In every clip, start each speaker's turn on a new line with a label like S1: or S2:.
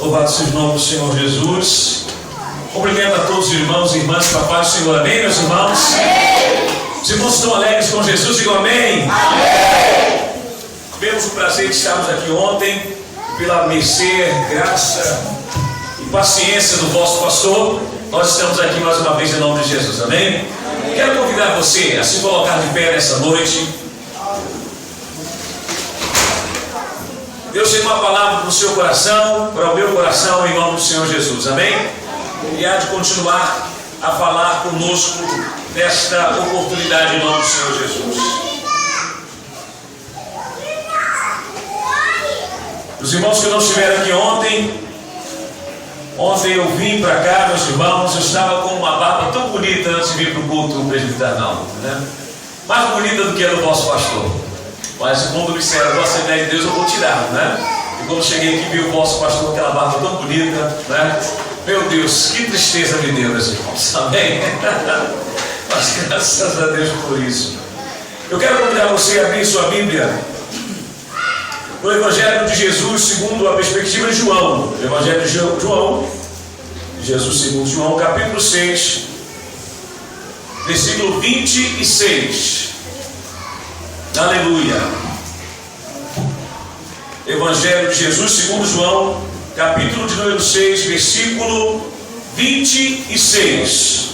S1: Louvado seja o nome do Senhor Jesus. Cumprimento a todos os irmãos e irmãs com a paz do Senhor. Amém, meus irmãos?
S2: Amém.
S1: Os irmãos estão alegres com Jesus? Digam amém.
S2: Amém.
S1: Tivemos o prazer de estarmos aqui ontem, pela mercê, graça e paciência do vosso pastor. Nós estamos aqui mais uma vez em nome de Jesus. Amém? Amém. Quero convidar você a se colocar de pé nessa noite. Deus tem uma palavra para o seu coração, para o meu coração, em nome do Senhor Jesus. Amém? E há de continuar a falar conosco nesta oportunidade, em nome do Senhor Jesus. Os irmãos que não estiveram aqui ontem eu vim para cá, meus irmãos, eu estava com uma barba tão bonita antes de vir para o culto presbiternal, né? Mais bonita do que a do vosso pastor. Mas quando me disseram, a Assembleia de Deus, eu vou tirar, né? E quando cheguei aqui, vi o vosso pastor, aquela barba tão bonita, né? Meu Deus, que tristeza me deu, meus irmãos. Amém? Mas graças a Deus por isso. Eu quero convidar você a abrir sua Bíblia no Evangelho de Jesus, segundo a perspectiva de João. Evangelho de João, Jesus segundo João, capítulo 6, versículo 26. Aleluia. Evangelho de Jesus segundo João, capítulo de número 6, versículo 26.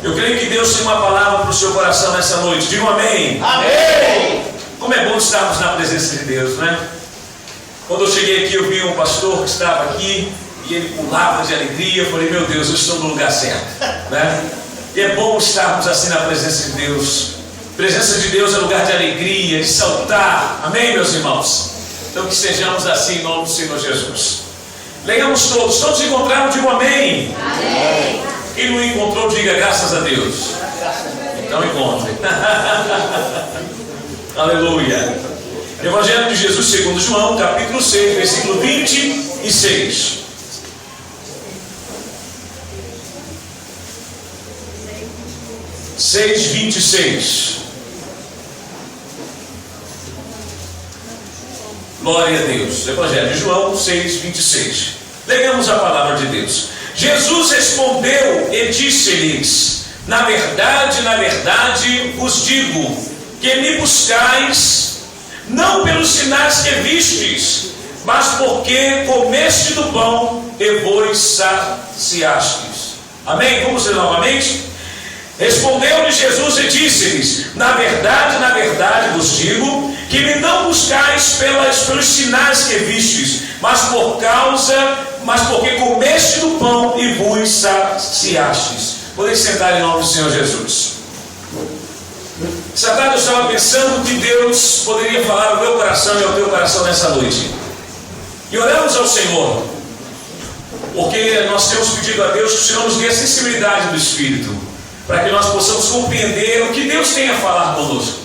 S1: Eu creio que Deus tem uma palavra para o seu coração nessa noite. Diga um amém.
S2: Amém.
S1: Como é bom estarmos na presença de Deus, né? Quando eu cheguei aqui, eu vi um pastor que estava aqui e ele pulava de alegria. Eu falei, meu Deus, eu estou no lugar certo, né? E é bom estarmos assim na presença de Deus. A presença de Deus é lugar de alegria, de saltar. Amém, meus irmãos? Então que sejamos assim em nome do Senhor Jesus. Leiamos todos. Todos encontraram, digam amém.
S2: Amém.
S1: Quem não encontrou, diga graças a Deus. Então encontre. Aleluia. Evangelho de Jesus segundo João, capítulo 6, versículo 26. Seis, 26. Glória a Deus. Evangelho de João 6, 26. Leamos a palavra de Deus. Jesus respondeu e disse-lhes: na verdade, vos digo, que me buscais, não pelos sinais que vistes, mas porque comeste do pão e vos saciastes. Amém? Vamos ler novamente? Respondeu-lhe Jesus e disse-lhes: na verdade vos digo, que me não buscais pelos sinais que vistes, mas porque comeste do pão e vos saciastes. Podeis sentar em nome do Senhor Jesus. Essa tarde eu estava pensando que Deus poderia falar ao meu coração e ao teu coração nessa noite. E oramos ao Senhor, porque nós temos pedido a Deus que o Senhor nos dê a sensibilidade do Espírito, para que nós possamos compreender o que Deus tem a falar conosco.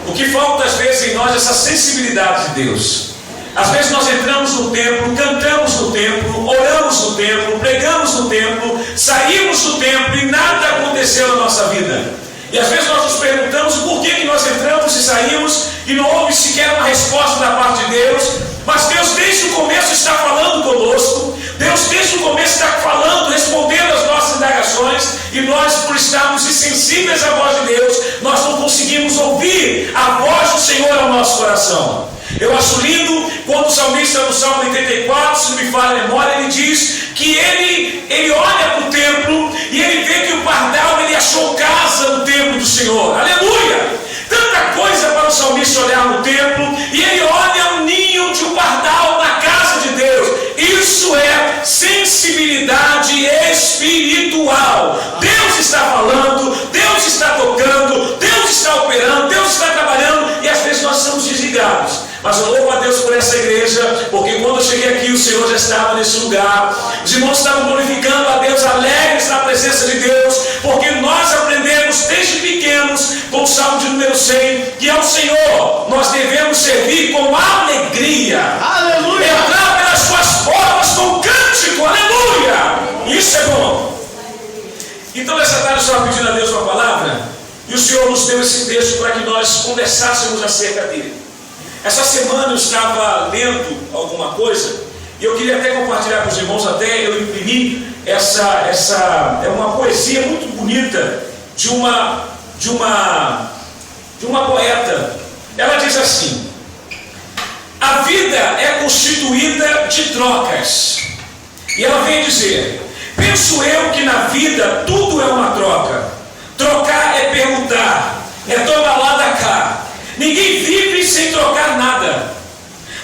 S1: O que falta às vezes em nós é essa sensibilidade de Deus. Às vezes nós entramos no templo, cantamos no templo, oramos no templo, pregamos no templo, saímos do templo e nada aconteceu na nossa vida. E às vezes nós nos perguntamos o porquê que nós entramos e saímos e não houve sequer uma resposta da parte de Deus. Mas Deus desde o começo está falando conosco. Deus desde o começo está falando, respondendo às nossas indagações. E nós, por estarmos insensíveis à voz de Deus, nós não conseguimos ouvir a voz do Senhor ao nosso coração. Eu acho lindo quando o salmista no Salmo 84, se não me falha a memória, ele diz que ele olha para o templo e ele vê que o pardal ele achou casa no templo do Senhor. Aleluia! Tanta coisa para o salmista olhar no templo, e ele olha um ninho de um pardal na casa de Deus. Isso é sensibilidade espiritual. Deus está falando, Deus está tocando, Deus está operando, Deus está trabalhando, e às vezes nós estamos desligados. Mas eu louvo a Deus por essa igreja, porque quando eu cheguei aqui o Senhor já estava nesse lugar. Os irmãos estavam glorificando a Deus, alegres na presença de Deus, porque nós aprendemos desde pequenos, com o Salmo de número 100, que ao Senhor nós devemos servir com alegria.
S2: Aleluia!
S1: Entrar pelas suas portas com cântico, aleluia! Isso é bom. Então nessa tarde eu estava pedindo a Deus uma palavra, e o Senhor nos deu esse texto para que nós conversássemos acerca dele. Essa semana eu estava lendo alguma coisa E eu queria até compartilhar com os irmãos, até eu imprimi é uma poesia muito bonita de uma poeta. Ela diz assim: a vida é constituída de trocas. E ela vem dizer: penso eu que na vida tudo é uma troca. Trocar é perguntar, é tomar lá da cá. Ninguém vive sem trocar nada.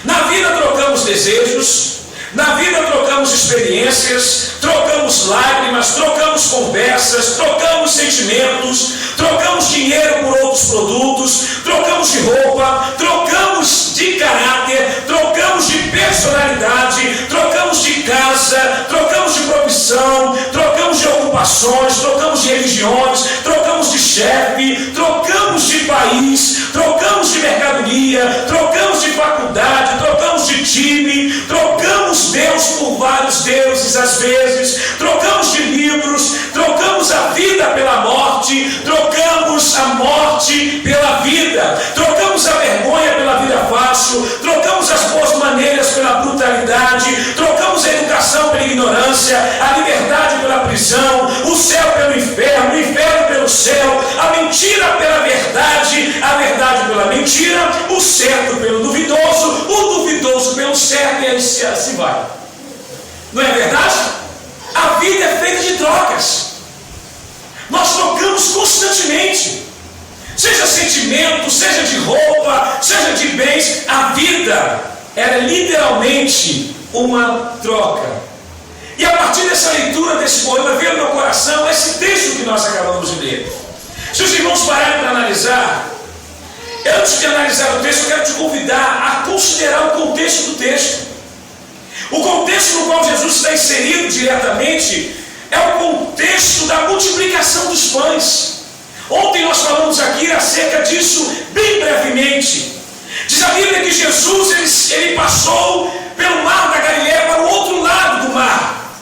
S1: Na vida trocamos desejos, na vida trocamos experiências, trocamos lágrimas, trocamos conversas, trocamos sentimentos, trocamos dinheiro por outros produtos, trocamos de roupa, trocamos de caráter, trocamos de personalidade, trocamos de casa, trocamos de profissão, trocamos de ocupações, trocamos de religiões, trocamos de chefe, trocamos de país, trocamos de mercadoria, trocamos de faculdade, trocamos de time, trocamos Deus por vários deuses às vezes, trocamos de livros, trocamos a vida pela morte, trocamos a morte pela vida, trocamos a vergonha pela vida fácil, trocamos as boas maneiras pela brutalidade, trocamos a educação pela ignorância, a liberdade pela prisão, o céu pelo inferno, o inferno pelo céu, a mentira pela verdade, a verdade pela mentira, o certo pelo duvidoso, o duvidoso pelo certo, e aí se vai. Não é verdade? A vida é feita de trocas. Nós trocamos constantemente, seja sentimento, seja de roupa, seja de bens. A vida era literalmente uma troca. E a partir dessa leitura desse poema veio ao meu coração esse texto que nós acabamos de ler. Se os irmãos pararem para analisar, antes de analisar o texto, eu quero te convidar a considerar o contexto do texto. O contexto no qual Jesus está inserido diretamente é o contexto da multiplicação dos pães. Ontem nós falamos aqui acerca disso bem brevemente. Diz a Bíblia que Jesus ele passou pelo mar da Galileia para o outro lado do mar.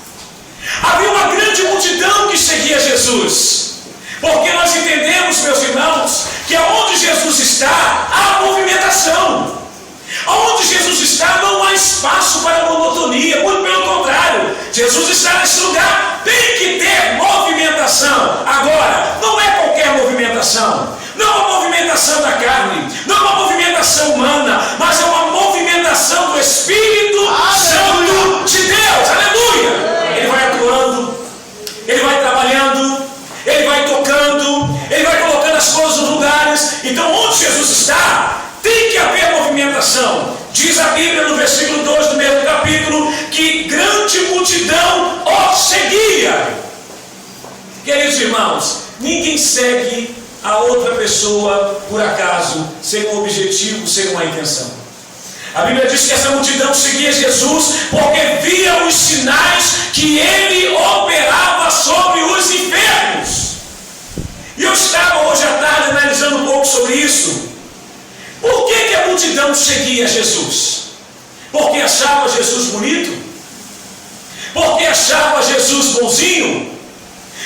S1: Havia uma grande multidão que seguia Jesus, porque nós entendemos, meus irmãos, que aonde Jesus está, há movimentação. Aonde Jesus está, não há espaço para monotonia, muito pelo contrário, Jesus está nesse lugar, tem que ter movimentação. Agora, não é qualquer movimentação, não é uma movimentação da carne, não é uma movimentação humana, mas é uma movimentação do Espírito Santo de Deus. Aleluia! Ele vai atuando, ele vai trabalhando, ele vai tocando, ele vai colocando as coisas nos lugares. Então, onde Jesus está, tem que haver movimentação. Diz a Bíblia no versículo 2 do mesmo capítulo que grande multidão o seguia. Queridos irmãos, ninguém segue a outra pessoa por acaso, sem um objetivo, sem uma intenção. A Bíblia diz que essa multidão seguia Jesus porque via os sinais que ele operava sobre os enfermos. E eu estava hoje à tarde analisando um pouco sobre isso. Por que a multidão seguia Jesus? Porque achava Jesus bonito? Porque achava Jesus bonzinho?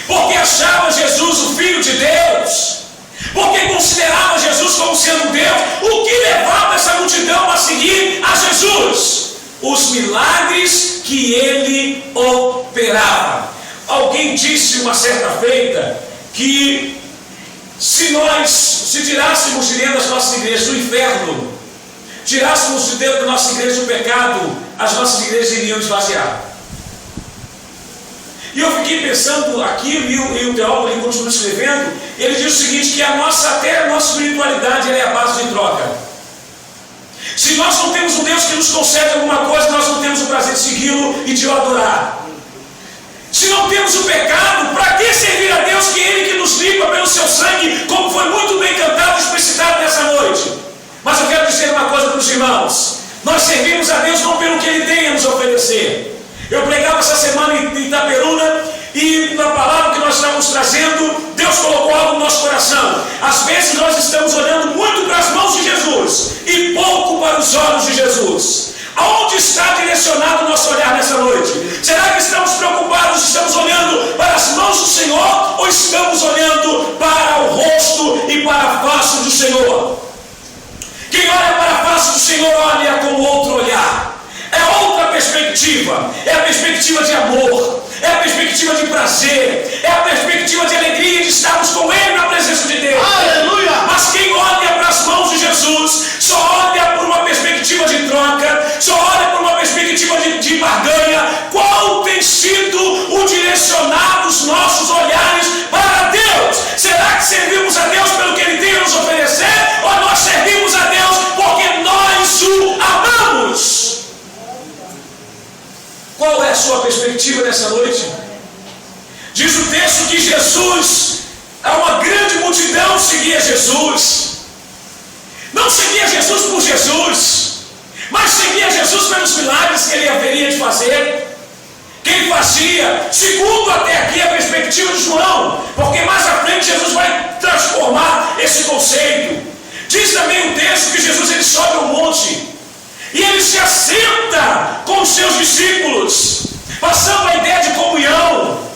S1: Porque achava Jesus o Filho de Deus? Porque considerava Jesus como sendo Deus? O que levava essa multidão a seguir a Jesus? Os milagres que ele operava. Alguém disse uma certa feita que se tirássemos de dentro das nossas igrejas o inferno, tirássemos de dentro da nossa igreja o pecado, as nossas igrejas iriam esvaziar. E eu fiquei pensando aquilo, e o teólogo ele continua escrevendo, ele diz o seguinte, que até a nossa espiritualidade é a base de troca. Se nós não temos um Deus que nos concede alguma coisa, nós não temos o prazer de segui-lo e de o adorar. Se não temos o pecado, para que servir a Deus que Ele que nos limpa pelo seu sangue, como foi muito bem cantado e explicitado nessa noite? Mas eu quero dizer uma coisa para os irmãos: nós servimos a Deus não pelo que Ele tem a nos oferecer. Eu pregava essa semana em Itaperuna, e na palavra que nós estamos trazendo, Deus colocou algo no nosso coração. Às vezes nós estamos olhando muito para as mãos de Jesus e pouco para os olhos de Jesus. Aonde está direcionado o nosso olhar nessa noite? Será que estamos preocupados, estamos olhando para as mãos do Senhor, ou estamos olhando para o rosto e para a face do Senhor? Quem olha para a face do Senhor olha com outro olhar. É outra perspectiva, é a perspectiva de amor, é a perspectiva de prazer, é a perspectiva de alegria de estarmos com Ele na presença de Deus.
S2: Aleluia!
S1: Mas quem olha para as mãos de Jesus, só olha por uma perspectiva de troca, só olha por uma perspectiva de barganha. Qual tem sido o direcionar dos nossos olhares para Deus? Será que servimos a Deus pelo que Ele tem a nos oferecer? Ou nós servimos a Deus porque nós o amamos? Qual é a sua perspectiva nessa noite? Diz o texto que Jesus, uma grande multidão seguia Jesus. Não seguia Jesus por Jesus, mas seguia Jesus pelos milagres que Ele haveria de fazer, que Ele fazia, segundo até aqui a perspectiva de João, porque mais à frente Jesus vai transformar esse conceito. Diz também o texto que Jesus ele sobe ao monte e Ele se assenta com os seus discípulos, passando a ideia de comunhão,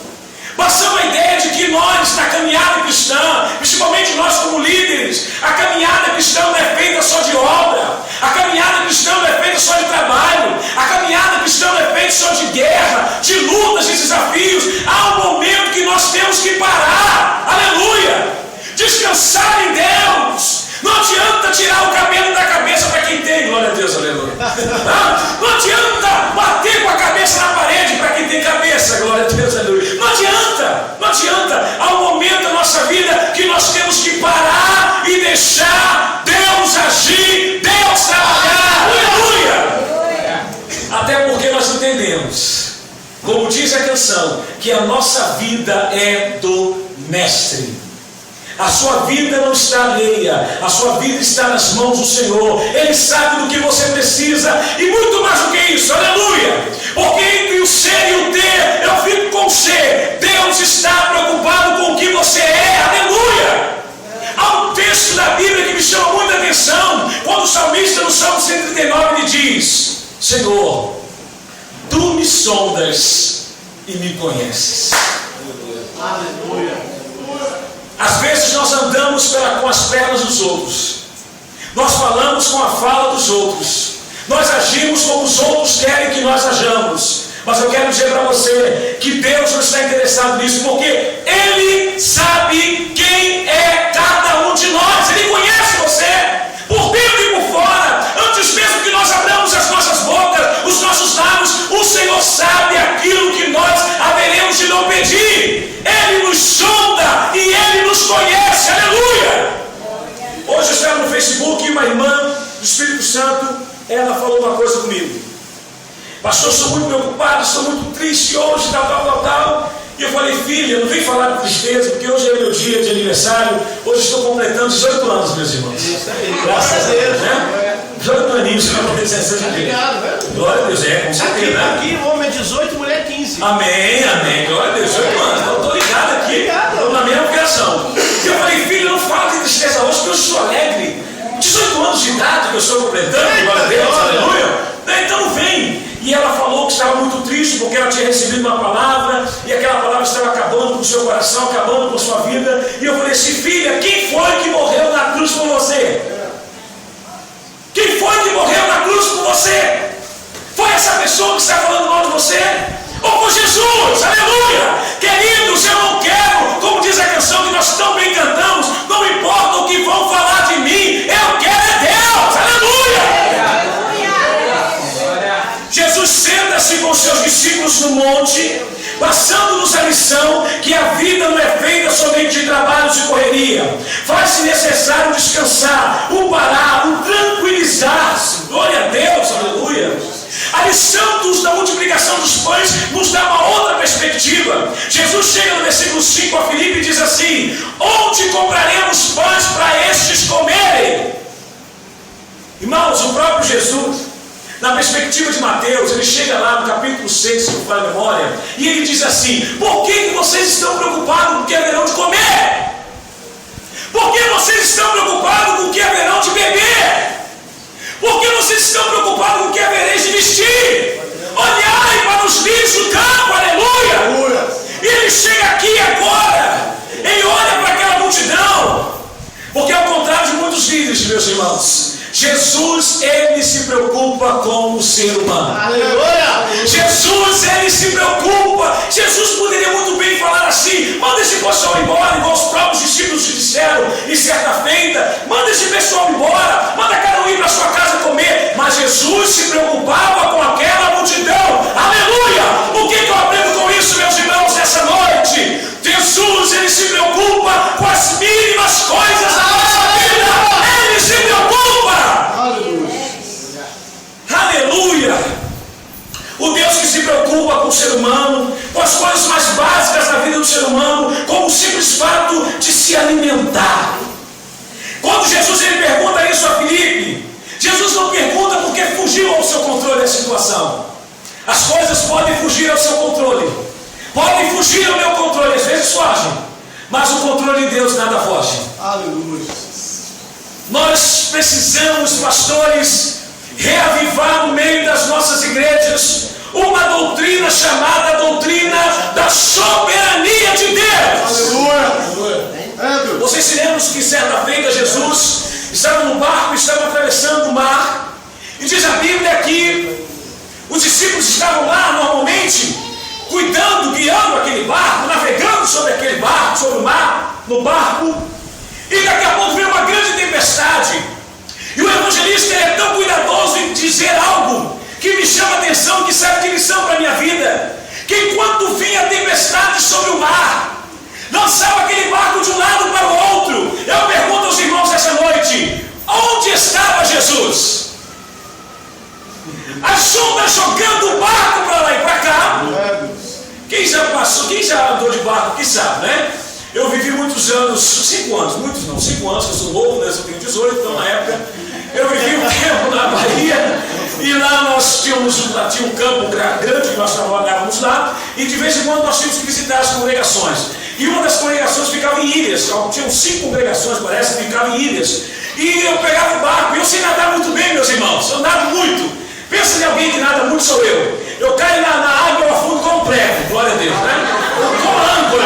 S1: passando a ideia de que nós, na caminhada cristã, principalmente nós como líderes, a caminhada cristã não é feita só de obra, a caminhada cristã não é feita só de trabalho, a caminhada cristã não é feita só de guerra, de lutas, de desafios. Há um momento que nós temos que parar, aleluia, descansar em Deus. Não adianta tirar o cabelo da cabeça para quem tem, glória a Deus, aleluia. Não adianta bater com a cabeça na parede para quem tem cabeça, glória a Deus, aleluia. Não adianta, não adianta. Há um momento da nossa vida que nós temos que parar e deixar Deus agir, Deus trabalhar, aleluia. Até porque nós entendemos, como diz a canção, que a nossa vida é do Mestre. A sua vida não está alheia, a sua vida está nas mãos do Senhor. Ele sabe do que você precisa e muito mais do que isso, aleluia. Porque entre o ser e o ter, eu fico com o ser. Deus está preocupado com o que você é, aleluia. Há um texto da Bíblia que me chama muita atenção, quando o salmista no Salmo 139 ele diz: Senhor, Tu me sondas e me conheces.
S2: Aleluia.
S1: Às vezes nós andamos com as pernas dos outros, nós falamos com a fala dos outros, nós agimos como os outros querem que nós ajamos. Mas eu quero dizer para você que Deus não está interessado nisso, porque Ele sabe quem é cada um de nós. Ele conhece você por dentro e por fora. Antes mesmo que nós abramos as nossas bocas, os nossos lábios, o Senhor sabe aquilo que nós haveremos de não pedir. Ele nos sonda e Ele nos conhece, aleluia. Hoje eu estava no Facebook e uma irmã do Espírito Santo, ela falou uma coisa comigo: pastor, sou muito preocupado, sou muito triste hoje, tal. E eu falei: filha, não vem falar com tristeza, porque hoje é meu dia de aniversário, hoje estou completando 18 anos, meus irmãos. Graças a Deus, né? 18 aninhos, para poder dizer essa glória a Deus, com certeza.
S2: Aqui o homem é 18, mulher 15.
S1: Amém, glória a Deus, 18 anos, então estou ligado aqui, estou na mesma criação. E eu falei: filha, não fala de tristeza hoje, porque eu estou alegre. 18 anos de idade que eu estou completando, glória a Deus, aleluia. Então não vem. E ela falou que estava muito triste porque ela tinha recebido uma palavra e aquela palavra estava acabando com o seu coração, acabando com a sua vida. E eu falei assim: filha, quem foi que morreu na cruz por você? Quem foi que morreu na cruz por você? Foi essa pessoa que está falando mal de você? Ou foi Jesus? Aleluia! Queridos, eu não quero, como diz a canção que nós tão bem cantamos, não importa o que vão falar de mim, eu quero é Deus, aleluia! Jesus senta-se com seus discípulos no monte, passando-nos a lição que a vida não é feita somente de trabalhos e correria. Faz-se necessário descansar, parar, tranquilizar-se. Glória a Deus, aleluia. A lição da multiplicação dos pães nos dá uma outra perspectiva. Jesus chega no versículo 5 a Filipe e diz assim: onde compraremos pães para estes comerem? Irmãos, o próprio Jesus, na perspectiva de Mateus, ele chega lá no capítulo 6, se não faz memória, e ele diz assim: por que vocês estão preocupados com o que haverão de comer? Por que vocês estão preocupados com o que haverão de beber? Por que vocês estão preocupados com o que havereis de vestir? Olhai para os lírios do campo, aleluia! E ele chega aqui agora, ele olha para aquela multidão, porque ao contrário de muitos líderes, meus irmãos, Jesus, ele se preocupa com os ser humano.
S2: Aleluia!
S1: Jesus, ele se preocupa. Jesus poderia muito bem falar assim: manda esse pessoal embora, igual os próprios discípulos disseram em certa feita. Manda esse pessoal embora, manda cada um ir para sua casa comer. Mas Jesus se preocupava com aquela multidão. Aleluia! O que eu aprendo com isso, meus irmãos, nessa noite? Jesus, ele se preocupa com as mínimas coisas da nossa vida. Ele se preocupa.
S2: Aleluia!
S1: Aleluia! O Deus que se preocupa com o ser humano, com as coisas mais básicas da vida do ser humano, como o simples fato de se alimentar. Quando Jesus ele pergunta isso a Filipe, Jesus não pergunta porque fugiu ao seu controle a situação. As coisas podem fugir ao seu controle, podem fugir ao meu controle, às vezes fogem, mas o controle de Deus nada foge.
S2: Aleluia!
S1: Nós precisamos, pastores, reavivar no meio das nossas igrejas uma doutrina chamada doutrina da soberania de Deus.
S2: Aleluia!
S1: Vocês se lembram que certa feita Jesus estava no barco, estava atravessando o mar, e diz a Bíblia que os discípulos estavam lá normalmente cuidando, guiando aquele barco, navegando sobre aquele barco, sobre o mar, no barco, e daqui a pouco veio uma grande tempestade. E o evangelista é tão cuidadoso em dizer algo que me chama a atenção, que serve de lição para a minha vida, que enquanto vinha a tempestade sobre o mar, lançava aquele barco de um lado para o outro. Eu pergunto aos irmãos essa noite: onde estava Jesus? As ondas jogando o barco para lá e para cá. Quem já passou, quem já andou de barco aqui sabe, né? Eu vivi muitos anos, 5 anos, muitos não, 5 anos, que eu sou novo, né? Eu tenho 18, então na época eu vivi um tempo na Bahia, e lá nós tinha um campo grande que nós trabalhávamos lá, e de vez em quando nós tínhamos que visitar as congregações. E uma das congregações ficava em ilhas, tinham 5 congregações, parece, que ficavam em ilhas. E eu pegava o barco, e eu sei nadar muito bem, meus irmãos, eu nado muito. Pensa em alguém que nada muito, sou eu. Eu caio na água, eu afundo com um prego, glória a Deus, né? Com a âncora,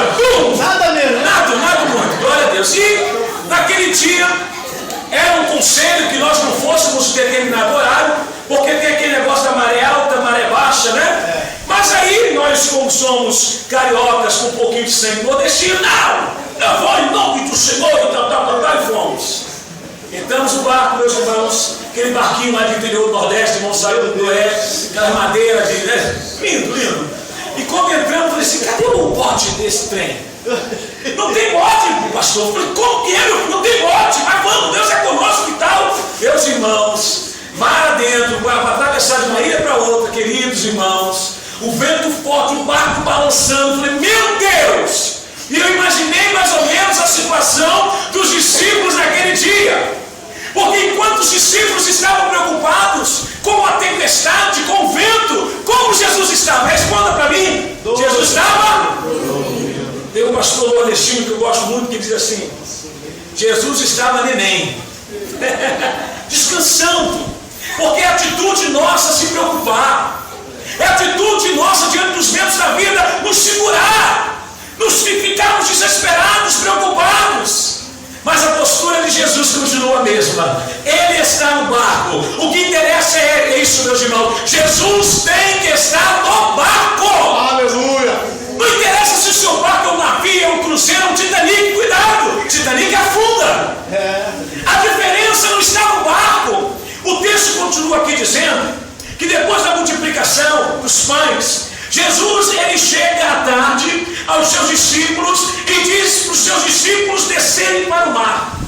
S2: Nada mesmo.
S1: nado muito, glória a Deus. E naquele dia, era um conselho que nós não fôssemos determinado horário, porque tem aquele negócio da maré alta, maré baixa, né? Mas aí, nós como somos cariocas com um pouquinho de sangue nordestino, não, eu vou em nome do Senhor, e tal, e fomos. Entramos no barco, meus irmãos, aquele barquinho lá do interior do Nordeste, irmão, saiu do Oeste, aquelas madeiras, né? Lindo. E quando entramos, eu falei assim: cadê o bote desse trem? Não tem bote, pastor. Eu falei: como que é? Não tem bote, mas vamos, Deus é conosco e tal. Meus irmãos, mar adentro, para atravessar de uma ilha para outra, queridos irmãos, o vento forte, o barco balançando. Eu falei: meu Deus! E eu imaginei mais ou menos a situação dos discípulos naquele dia. Porque enquanto os discípulos estavam preocupados com a tempestade, com o vento, como Jesus estava? Responda para mim. Jesus estava? Tem um pastor nordestino que eu gosto muito que diz assim: Jesus estava neném. Descansando. Porque é atitude nossa se preocupar. É atitude nossa diante dos ventos da vida nos segurar. Nos ficarmos desesperados, preocupados. Mas a postura de Jesus continua a mesma. Ele está no barco. O que interessa é isso, meus irmãos. Jesus tem que estar no barco.
S2: Aleluia!
S1: Não interessa se o seu barco é um navio, é um cruzeiro, é um Titanic. Cuidado, Titanic afunda. A diferença não está no barco. O texto continua aqui dizendo que depois da multiplicação dos pães, Jesus ele chega à tarde aos seus discípulos e diz para os seus discípulos descerem para o mar.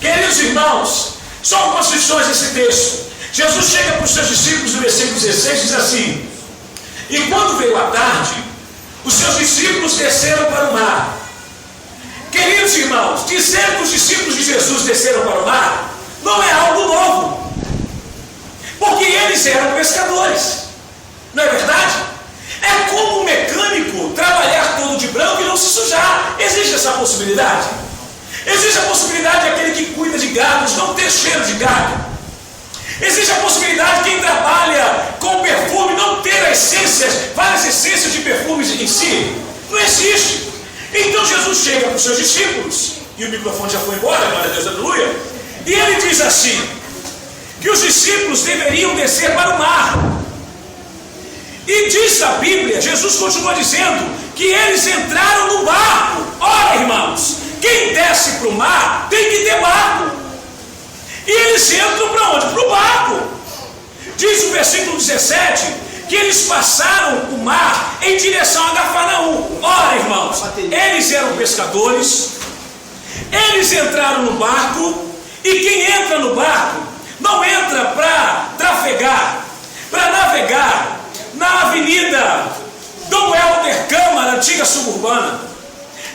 S1: Queridos irmãos, só algumas lições desse texto. Jesus chega para os seus discípulos no versículo 16 e diz assim: e quando veio a tarde, os seus discípulos desceram para o mar. Queridos irmãos, dizer que os discípulos de Jesus desceram para o mar não é algo novo, porque eles eram pescadores, não é verdade? É como um mecânico trabalhar todo de branco e não se sujar. Existe essa possibilidade? Existe a possibilidade de aquele que cuida de gados não ter cheiro de gado. Existe a possibilidade de quem trabalha com perfume não ter a essências, várias essências de perfumes em si. Não existe. Então Jesus chega para os seus discípulos, e o microfone já foi embora, glória a Deus, aleluia, e ele diz assim, que os discípulos deveriam descer para o mar. E diz a Bíblia, Jesus continua dizendo, que eles entraram no barco. Ora, irmãos, quem desce para o mar tem que ter barco. E eles entram para onde? Para o barco. Diz o versículo 17, que eles passaram o mar em direção a Cafarnaum. Ora, irmãos, eles eram pescadores, eles entraram no barco, e quem entra no barco não entra para trafegar, para navegar na Avenida Dom Helder Câmara, antiga suburbana.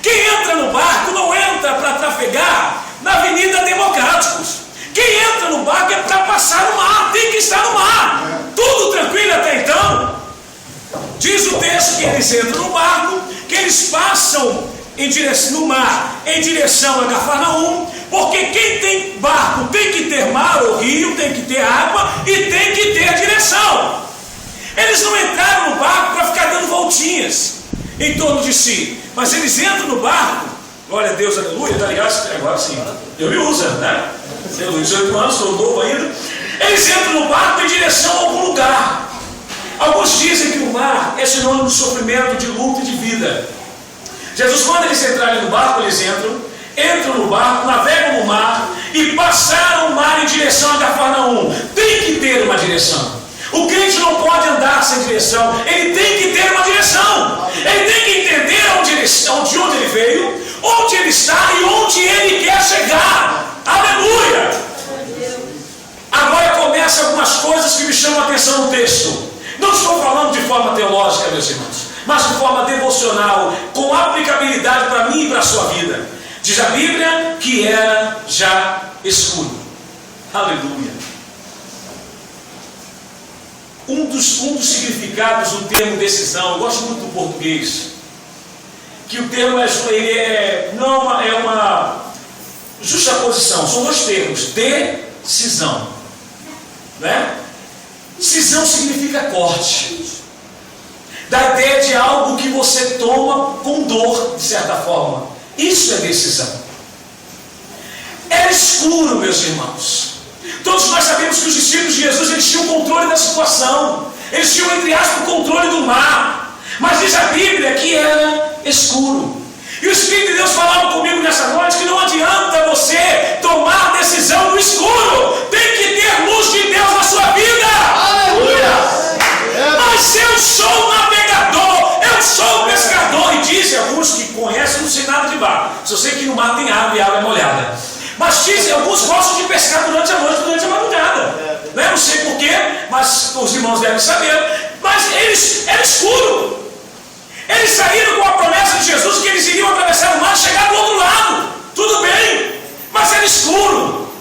S1: Quem entra no barco não entra para trafegar na Avenida Democráticos. Quem entra no barco é para passar no mar, tem que estar no mar. Tudo tranquilo até então? Diz o texto que eles entram no barco, que eles passam no mar em direção a Cafarnaum, porque quem tem barco tem que ter mar ou rio, tem que ter água e tem que ter direção. Eles não entraram no barco para ficar dando voltinhas em torno de si, mas eles entram no barco, glória a Deus, aleluia, tá ligado? Agora sim, eu me usa, né? Eu tenho 18 anos, sou novo ainda. Eles entram no barco em direção a algum lugar. Alguns dizem que o mar é sinônimo de sofrimento, de luta e de vida. Jesus, quando eles entrarem no barco, eles entram no barco, navegam no mar e passaram o mar em direção a Cafarnaum. Tem que ter uma direção. O crente não pode andar sem direção, ele tem que ter uma direção. Ele tem que entender de onde ele veio, onde ele está e onde ele quer chegar. Aleluia! Agora começam algumas coisas que me chamam a atenção no texto. Não estou falando de forma teológica, meus irmãos, mas de forma devocional, com aplicabilidade para mim e para a sua vida. Diz a Bíblia que era já escuro. Aleluia! Um dos significados do termo decisão, eu gosto muito do português, que o termo não é uma justaposição, são dois termos, decisão, né? Cisão significa corte, da ideia de algo que você toma com dor, de certa forma. Isso é decisão. Era escuro, meus irmãos. Todos nós sabemos que os discípulos de Jesus, eles tinham controle da situação, eles tinham, entre aspas, o controle do mar, mas diz a Bíblia que era escuro. E o Espírito de Deus falava comigo nessa noite que não adianta você tomar decisão no escuro, tem que ter luz de Deus na sua vida. Aleluia! Mas eu sou navegador, eu sou pescador, e dizem alguns que conhecem, não sei nada de barco, só sei que no mar tem água e a água é molhada. Mas dizem, alguns gostam de pescar durante a noite, durante a madrugada. Não sei porquê, mas os irmãos devem saber. Mas era escuro. Eles saíram com a promessa de Jesus que eles iriam atravessar o mar e chegar do outro lado. Tudo bem, mas era escuro.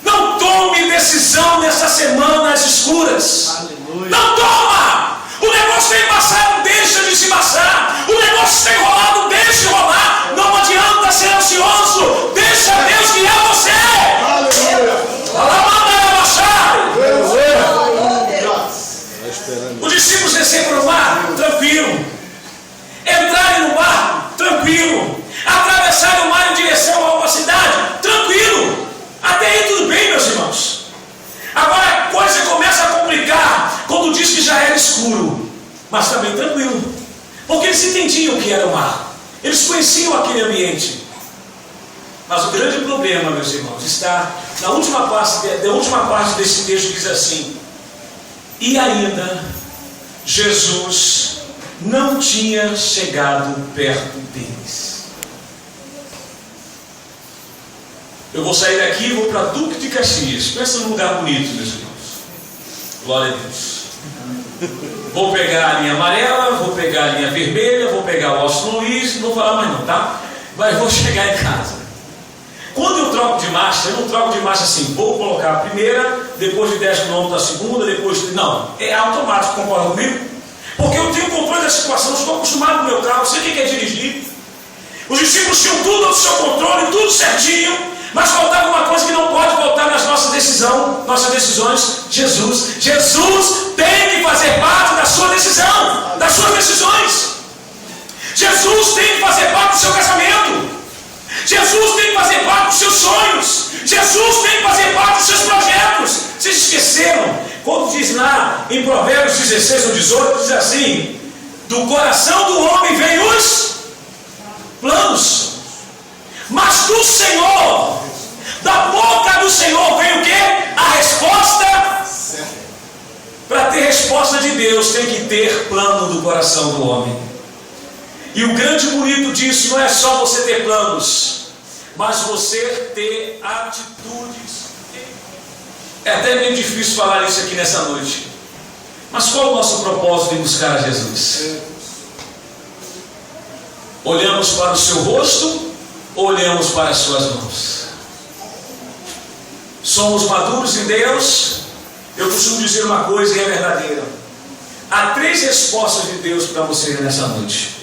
S1: Não tome decisão nessa semana às escuras. Aleluia. Não toma! O negócio tem passado, deixa de se passar. O negócio está enrolado, deixa de rolar. Não adianta ser ansioso. Deixa Deus guiar você. Aleluia. Os discípulos desceram para o mar, tranquilo. Entrarem no mar, tranquilo. Atravessarem o mar em direção a uma cidade, tranquilo. Até aí tudo bem, meus irmãos. Agora a coisa começa a complicar quando diz que já era escuro, mas também tranquilo, porque eles entendiam o que era o mar, eles conheciam aquele ambiente. Mas o grande problema, meus irmãos, está na última parte desse texto, que diz assim: e ainda Jesus não tinha chegado perto deles. Eu vou sair daqui e vou para Duque de Caxias. Pensa num lugar bonito, meus irmãos. Glória a Deus. Vou pegar a linha amarela, vou pegar a linha vermelha, vou pegar o Austin Luiz, não vou falar mais não, tá? Mas vou chegar em casa. Quando eu troco de marcha, eu não troco de marcha assim, vou colocar a primeira, depois de 10 km a segunda, depois de... Não, é automático, concorda comigo? Porque eu tenho controle da situação, estou acostumado com o meu carro, sei quem quer dirigir. Os discípulos tinham tudo ao seu controle, tudo certinho, mas faltava uma coisa que não pode faltar nas nossas decisões: Jesus. Jesus tem que fazer parte da sua decisão, das suas decisões. Jesus tem que fazer parte do seu casamento. Jesus tem que fazer parte dos seus sonhos. Jesus tem que fazer parte dos seus projetos. Vocês esqueceram Quando diz lá em Provérbios 16 ou 18, diz assim: do coração do homem vem os planos, mas do Senhor, da boca do Senhor vem o quê? A resposta. Para ter resposta de Deus, tem que ter plano do coração do homem. E o grande bonito disso não é só você ter planos, mas você ter atitudes. É até meio difícil falar isso aqui nessa noite. Mas qual é o nosso propósito de buscar a Jesus? Olhamos para o seu rosto ou olhamos para as suas mãos? Somos maduros em Deus? Eu costumo dizer uma coisa e é verdadeira. Há 3 respostas de Deus para você nessa noite.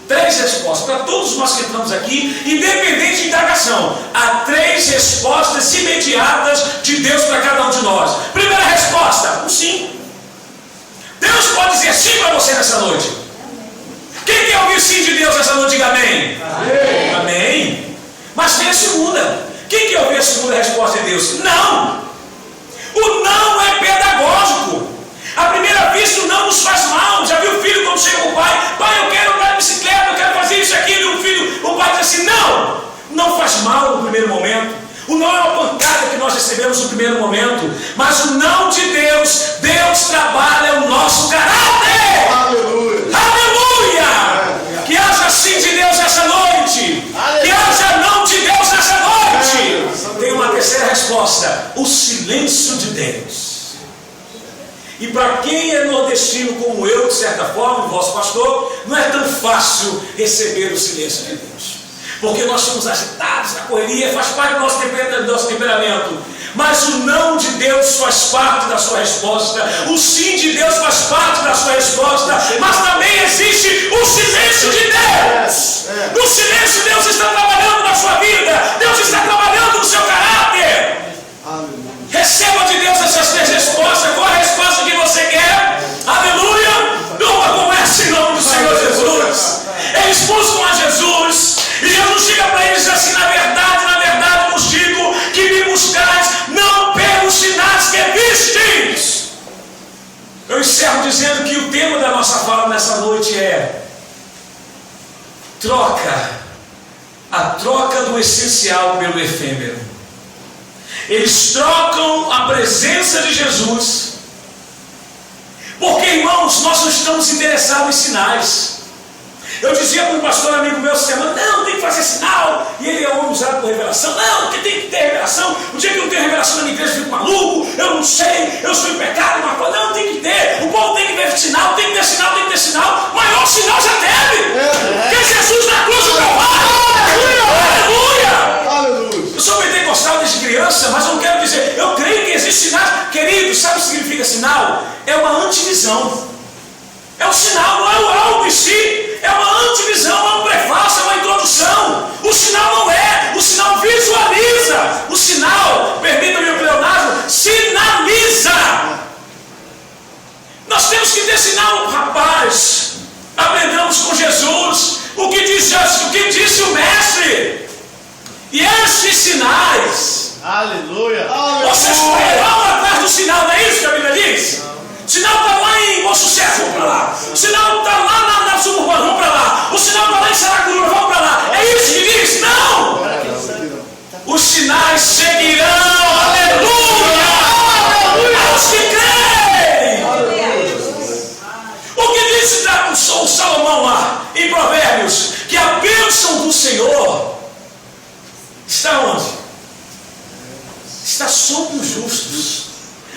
S1: 3 respostas para todos nós que entramos aqui, independente de indagação. Há 3 respostas imediatas de Deus para cada um de nós. Primeira resposta, um sim. Deus pode dizer sim para você nessa noite. Quem quer ouvir sim de Deus nessa noite? Diga amém. Amém. Amém. Mas tem a segunda. Quem quer ouvir a segunda resposta de Deus? Não. O não é pedagógico. À primeira vista o não nos faz mal. Já viu o filho quando chega com o pai? Pai, eu quero andar de bicicleta, eu quero fazer isso aqui. O pai diz assim: não. Não faz mal no primeiro momento. O não é uma pancada que nós recebemos no primeiro momento. Mas o não de Deus, Deus trabalha o nosso caráter. Aleluia. Aleluia. Que haja sim de Deus nessa noite. Aleluia. Que haja não de Deus nessa noite. Tem uma terceira resposta: o silêncio de Deus. E para quem é nordestino como eu, de certa forma, o vosso pastor, não é tão fácil receber o silêncio de Deus. Porque nós somos agitados, a correria faz parte do nosso temperamento. Mas o não de Deus faz parte da sua resposta. O sim de Deus faz parte da sua resposta. Mas também existe o silêncio de Deus. No silêncio Deus está trabalhando na sua vida. Deus está trabalhando no seu caráter. Receba de Deus essas 3 respostas. Qual a resposta que você quer? Aleluia. Numa conversa em nome do Senhor Jesus. Eles buscam a Jesus. E Jesus chega para eles e diz assim: na verdade vos digo que me buscais não pelos sinais que vistes. Eu encerro dizendo que o tema da nossa fala nessa noite é a troca do essencial pelo efêmero. Eles trocam a presença de Jesus, porque, irmãos, nós não estamos interessados em sinais. Eu dizia para um pastor amigo meu essa semana: não, tem que fazer sinal. E ele é homem usado por revelação. Não, porque tem que ter revelação. O dia que eu não tenho revelação na minha igreja, eu fico maluco. Eu não sei, eu sou em pecado. Uma coisa. Não, tem que ter. O povo tem que ver sinal, tem que ter sinal, tem que ter sinal. O maior sinal já teve. Que Jesus na cruz do Calvário. Aleluia. Eu sou pentecostal desde criança, mas eu não quero dizer. Eu creio que existe sinais. Querido, sabe o que significa sinal? É uma antivisão. É um sinal, não é o algo em si. É uma antivisão, é um prefácio, é uma introdução. O sinal não é. O sinal visualiza. O sinal, permita-me o pleonasmo, sinaliza. Nós temos que ter sinal, rapaz. Aprendamos com Jesus. O que disse o mestre? E esses sinais.
S2: Aleluia.
S1: Vocês correrão atrás do sinal, não é isso que a Bíblia diz? O sinal está lá em Bom Sucesso, vamos para lá. O sinal está lá na Suburbana, vamos para lá. O sinal está lá em Saracuruna, vamos para lá. É isso que diz? Não! Os sinais seguirão, aleluia! Aos que creem! O que disse o Salomão lá em Provérbios? Que a bênção do Senhor está onde? Está sobre os justos.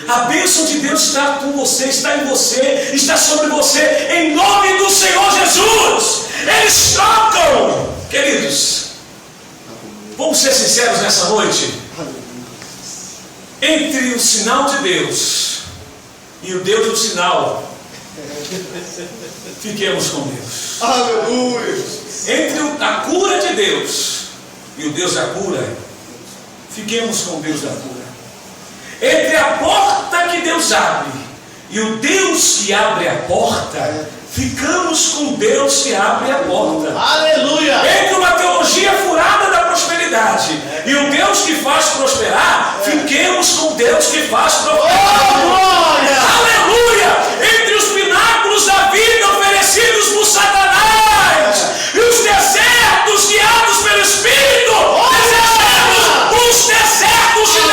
S1: A bênção de Deus está com você, está em você, está sobre você, em nome do Senhor Jesus. Eles trocam, queridos. Vamos ser sinceros nessa noite. Entre o sinal de Deus e o Deus do sinal, fiquemos com Deus.
S2: Aleluia.
S1: Entre a cura de Deus e o Deus da cura, fiquemos com Deus da cura. Entre a porta que Deus abre e o Deus que abre a porta, ficamos com Deus que abre a porta.
S2: Aleluia.
S1: Entre uma teologia furada da prosperidade prosperidade. E o Deus que faz prosperar, fiquemos com o Deus que faz prosperar. Aleluia! Entre os pináculos da vida oferecidos por Satanás e os desertos guiados pelo Espírito, desejamos os desertos de Deus.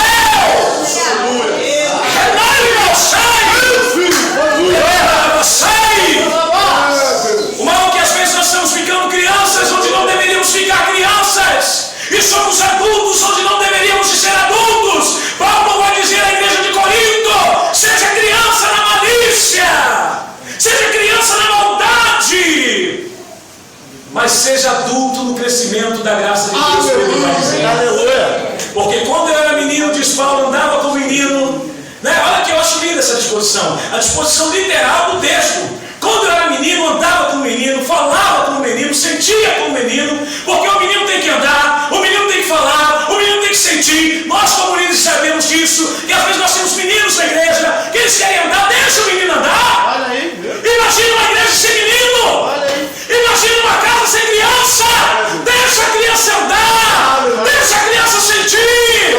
S1: O mal é que às vezes nós estamos ficando crianças onde não deveríamos ficar crianças, e somos adultos onde não deveríamos ser adultos. Paulo vai dizer à igreja de Corinto: seja criança na malícia, seja criança na maldade, mas seja adulto no crescimento da graça de Deus. Ele vai dizer.
S2: Aleluia.
S1: Porque quando eu era menino, diz Paulo, andava como menino, né? Olha que eu acho linda essa disposição, a disposição literal do texto. Quando eu era menino, andava como menino, falava como menino, sentia como menino, porque o menino tem que andar, o menino tem que falar, o menino tem que sentir. Nós como líderes sabemos disso, e às vezes nós temos meninos na igreja que eles querem andar, deixa o menino andar.
S2: Olha aí,
S1: Imagina uma igreja sem menino.
S2: olha aí.
S1: Imagina uma casa sem criança. Deixa a criança andar, deixa a criança sentir.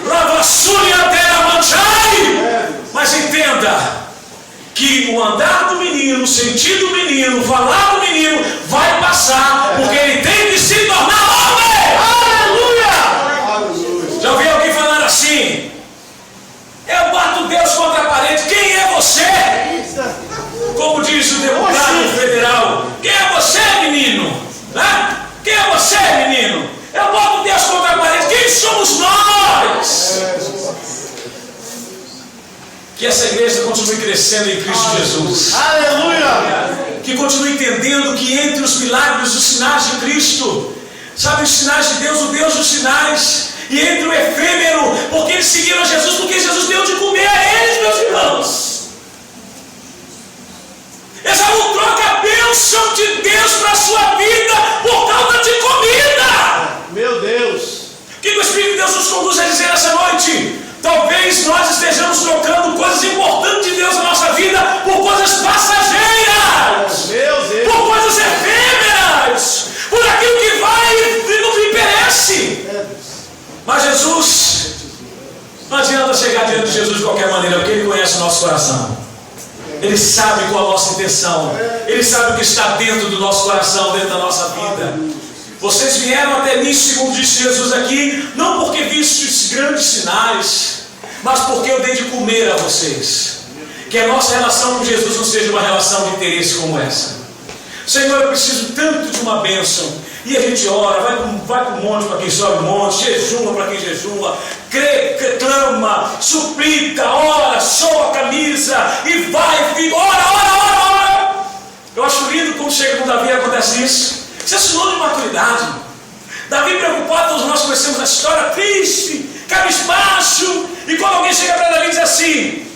S1: Lavassúria terra manchai. Mas entenda que o andar do menino, o sentir do menino, falar do menino vai passar, porque ele tem que se tornar homem. Aleluia! Já ouvi alguém falando assim: eu bato Deus contra a parede. Quem é você? Como diz o deputado federal: quem é você, menino? Né? Quem é você, menino? Eu boto Deus contra a parede. Quem somos nós? Que essa igreja continue crescendo em Cristo Jesus.
S2: Aleluia!
S1: Que continue entendendo que entre os milagres, os sinais de Cristo, sabe, os sinais de Deus, o Deus dos sinais, e entre o efêmero, porque eles seguiram Jesus, porque Jesus deu de comer a eles, meus irmãos. Esaú troca a bênção de Deus para a sua vida por causa de comida.
S2: Meu Deus!
S1: O que o Espírito de Deus nos conduz a dizer essa noite? Talvez nós estejamos trocando coisas importantes de Deus na nossa vida por coisas passageiras,
S2: Meu Deus!
S1: por coisas efêmeras, por aquilo que vai e não perece. Mas Jesus, não adianta chegar diante de Jesus de qualquer maneira, porque Ele conhece o nosso coração. Ele sabe qual é a nossa intenção. Ele sabe o que está dentro do nosso coração, dentro da nossa vida. Vocês vieram até mim, segundo disse Jesus aqui, não porque vistes grandes sinais, mas porque eu dei de comer a vocês. Que a nossa relação com Jesus não seja uma relação de interesse como essa. Senhor, eu preciso tanto de uma bênção. E a gente ora, vai para o monte para quem sobe o monte, jejuma para quem jejuma, clama, suplica, ora, soa a camisa e vai, fica, ora. Eu acho lindo quando chega com Davi e acontece isso. Isso é sinônimo de maturidade. Davi preocupado, todos nós conhecemos a história, triste, cabisbaixo, e quando alguém chega para Davi e diz assim,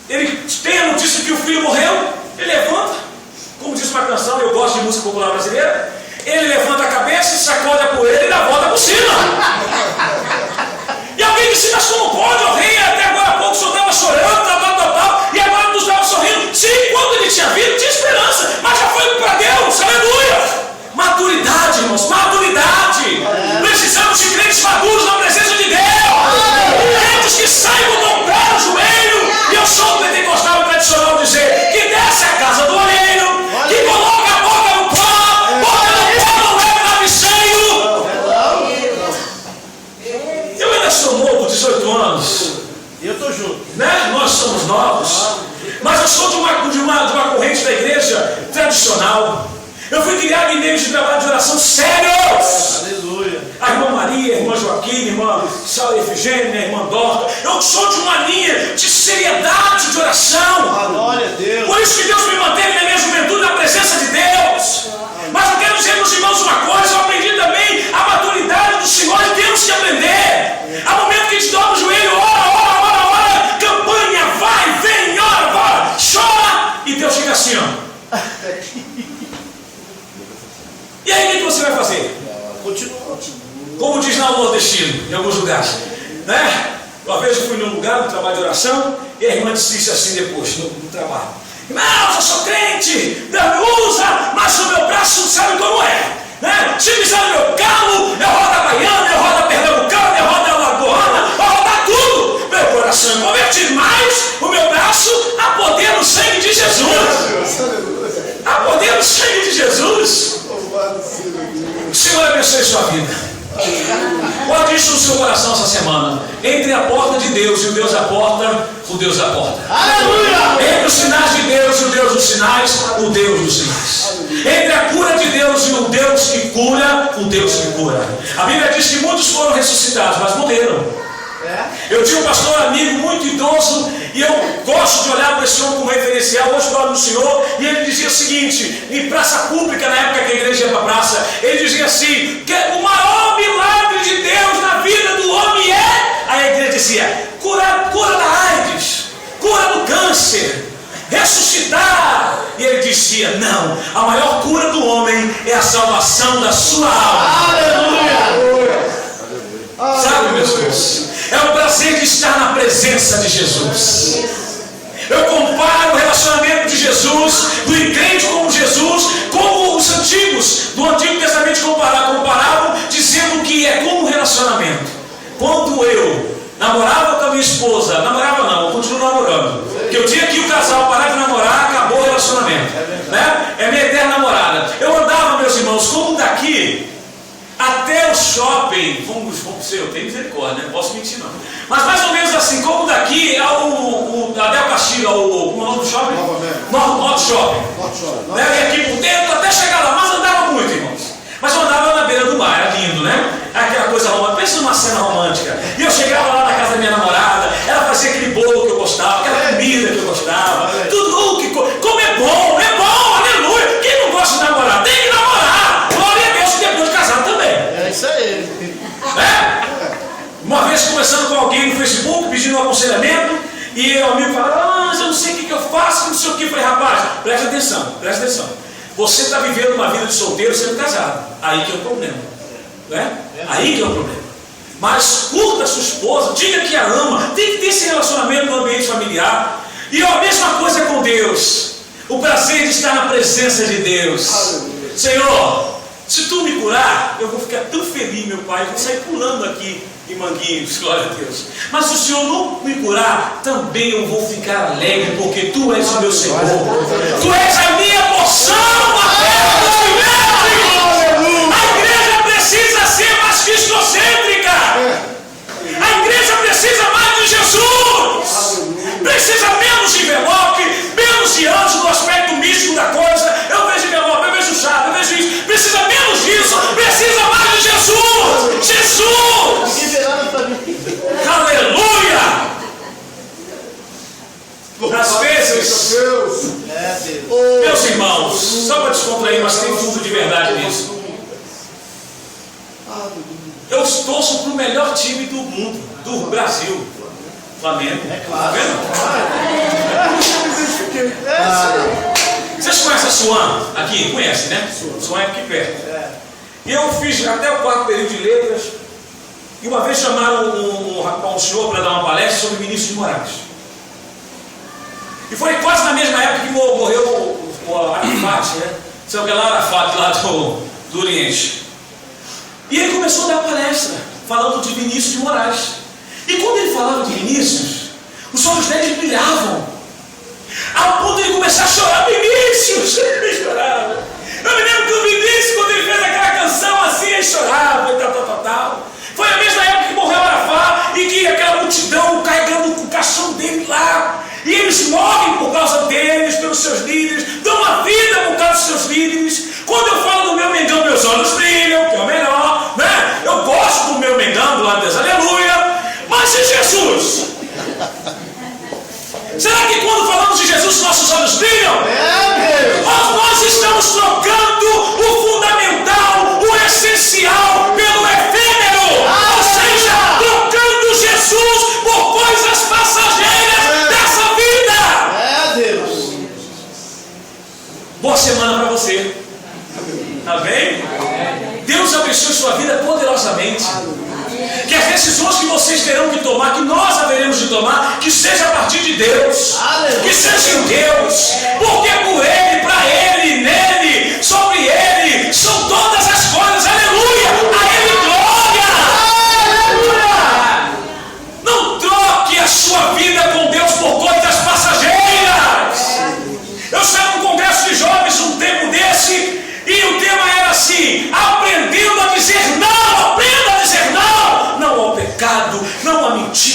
S1: ele tem a notícia que o filho morreu, ele levanta, como diz uma canção, eu gosto de música popular brasileira, ele levanta a cabeça e sacode a poeira e dá a volta por cima. E alguém disse, mas como pode, o rei até agora há pouco só estava chorando, tal, e agora não estava sorrindo. Sim, quando ele tinha vida, tinha esperança, mas já foi para Deus, aleluia. Maturidade, irmãos, maturidade. Precisamos de crentes maduros na presença de Deus. Crentes que saibam dobrar o joelho. E eu sou pentecostal e tradicional dizer que desce a casa do olheiro, que coloca a boca no pó, boca no pó, não leva travesseiro. Eu ainda sou novo, 18 anos.
S2: Eu estou junto.
S1: Né? Nós somos novos. Mas eu sou de uma corrente da igreja tradicional. Eu fui criado em meio de trabalho de oração sérios.
S2: Aleluia.
S1: A irmã Maria, a irmã Joaquim, a irmã Sala Efigênia, a irmã Dorca. Eu sou de uma linha de seriedade de oração.
S2: Glória a Deus.
S1: Por isso que Deus me manteve na minha juventude na presença de Deus. Mas eu quero dizer, meus irmãos, uma coisa. Eu aprendi também a maturidade do Senhor e temos que aprender. Há momento que a gente dobra o joelho, ora. Campanha, vai, vem, ora, chora. E Deus fica assim, ó. E aí o que você vai fazer?
S2: Continua.
S1: Como diz lá o nordestino, em alguns lugares, né? Uma vez eu fui num lugar, no trabalho de oração, e a irmã disse assim depois, no trabalho: irmão, eu sou crente, Deus me usa, mas o meu braço sabe como é, né? Se pisar no meu calo, eu rodo a baiana, sangue de Jesus. O Senhor abençoe sua vida. Guarde isso no seu coração essa semana. Entre a porta de Deus e o Deus à porta, o Deus à porta.
S2: Aleluia!
S1: Entre os sinais de Deus e o Deus dos sinais, o Deus dos sinais. Entre a cura de Deus e o Deus que cura, o Deus que cura. A Bíblia diz que muitos foram ressuscitados, mas morreram. Eu tinha um pastor amigo muito idoso e eu gosto de olhar para esse homem como referencial. Hoje falo do Senhor e ele dizia o seguinte, em praça pública, na época que a igreja ia para a praça, ele dizia assim, que o maior milagre de Deus na vida do homem é, a igreja dizia, cura da AIDS, cura do câncer, ressuscitar. E ele dizia, não, a maior cura do homem é a salvação da sua alma.
S2: Aleluia!
S1: Sabe, meus irmãos, é o prazer de estar na presença de Jesus. Eu comparo o relacionamento de Jesus, do crente com Jesus, como os antigos do Antigo Testamento comparavam, dizendo que é como um relacionamento. Quando eu namorava com a minha esposa, namorava não, eu continuo namorando, que eu tinha que o casal parar de namorar, acabou o relacionamento, né? É minha eterna namorada. Eu andava, meus irmãos, como daqui até o shopping, vamos ser, eu tenho misericórdia, não posso mentir não, mas mais ou menos assim, como daqui ao Adel Castilho, como é o nome do shopping? Norte Shopping. E aqui por dentro, até chegar lá, mas andava muito, irmãos. Mas eu andava na beira do mar, era lindo, né? Aquela coisa romântica, pensa numa cena romântica. E eu chegava lá na casa da minha namorada, ela fazia aquele bolo que eu gostava, aquela comida que eu gostava, tudo, como é bom, aleluia. Quem não gosta de namorar? Tem que namorar, glória a Deus, que depois de casar também.
S2: É isso aí.
S1: Uma vez conversando com alguém no Facebook, pedindo um aconselhamento, e o amigo falou, mas eu não sei o que eu faço, não sei o que. Eu falei, rapaz, presta atenção. Você está vivendo uma vida de solteiro sendo casado. Aí que é o problema. Né? Aí que é o problema. Mas curta a sua esposa, diga que a ama, tem que ter esse relacionamento no ambiente familiar. E a mesma coisa com Deus. O prazer de estar na presença de Deus. Aleluia. Senhor, se tu me curar, eu vou ficar tão feliz, meu Pai, eu vou sair pulando aqui em Manguinhos, glória a Deus. Mas se o Senhor não me curar, também eu vou ficar alegre, porque tu és o meu Senhor. Tu és a minha porção na terra dos viventes. A igreja precisa ser mais cristocêntrica. A igreja precisa mais de Jesus. Precisa menos de envelope, menos de anjo no aspecto místico da coisa. Eu vejo envelope, eu vejo chave, eu vejo isso. Precisa menos disso, precisa mais de Jesus. Jesus! Aleluia! Às vezes, meus irmãos, só para descontrair, mas tem fundo de verdade nisso. Eu torço para o melhor time do mundo, do Brasil, Flamengo. É claro. Vocês conhecem a Suan? Aqui, conhecem, né? Suan é aqui perto. E eu fiz até o 4º período de letras. E uma vez chamaram um senhor para dar uma palestra sobre Vinícius de Moraes. E foi quase na mesma época que morreu o Arafat, né? Sabe o que é lá, Arafat, lá do Oriente. E ele começou a dar palestra, falando de Vinícius de Moraes. E quando ele falava de Vinícius, os olhos dele brilhavam, ao ponto de ele começar a chorar. Vinícius! Ele chorava. Eu me lembro que o Vinícius, quando ele fez aquela canção assim, ele chorava e tal. Foi a mesma época que morreu Arafat e que aquela multidão carregando o caixão dele lá. E eles morrem por causa deles, pelos seus líderes, dão a vida por causa dos seus líderes. Quando eu falo do meu Mengão, meus olhos brilham, que é o melhor, né? Eu gosto do meu Mengão, glória a Deus, aleluia. Mas e Jesus? Será que quando falamos de Jesus, nossos olhos brilham? Nós estamos trocando o fundamental, o essencial, pelo efêmero. Ou seja, trocando Jesus por coisas passageiras dessa vida. Boa semana para você. Amém? Deus abençoe sua vida poderosamente. Que as decisões que vocês terão que tomar, que nós haveremos de tomar, que seja a partir de Deus, que seja em Deus, porque por Ele, para Ele, nele, sobre Ele, são todas as coisas, aleluia, a Ele glória, aleluia. Não troque a sua vida com Deus por coisas passageiras. Eu estava num congresso de jovens um tempo desse,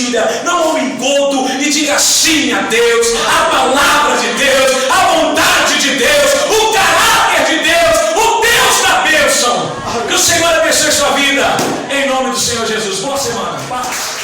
S1: Bíblia, não ao encontro, e diga sim a Deus, a palavra de Deus, a vontade de Deus, o caráter de Deus, o Deus da bênção. Que o Senhor abençoe sua vida, em nome do Senhor Jesus. Boa semana, paz.